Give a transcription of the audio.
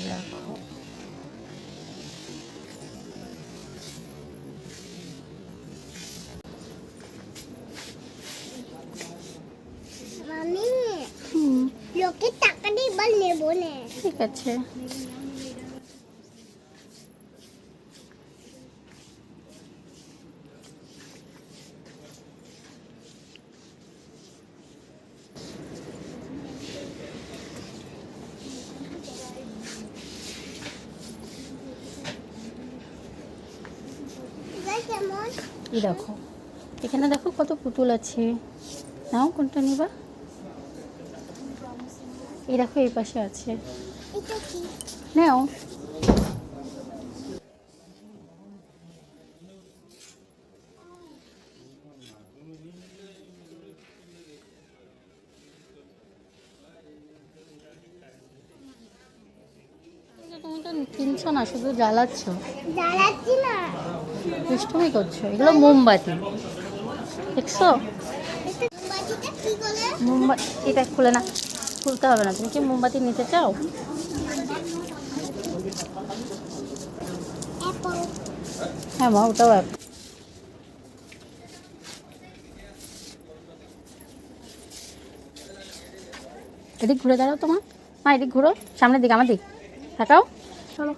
দেখো মামি লোকে টাকা দিয়ে এবার নেবো না। ঠিক আছে। কেমন এই দেখো এখানে দেখো কত পুতুল আছে, নাও কোনটা নিবা? এই দেখো এই পাশে আছে, এটা কি? নাও। তুমি তো কিনছো না, শুধু জ্বালাচ্ছ। জ্বালাচ্ছি না, দুষ্টুমি করছো। এগুলো মোমবাতি, দেখছো? বাটিটা কি করে? মোমবাতি এটা খুলে না, খুলতে হবে না। তুমি কি মোমবাতি নিতে চাও? অ্যাপল। হ্যাঁ মা, ওটাও এক। এদিক ঘুরে দাঁড়াও তোমার মা, এদিক ঘুরো, সামনের দিকে, আমার দিক তাকাও, চলো।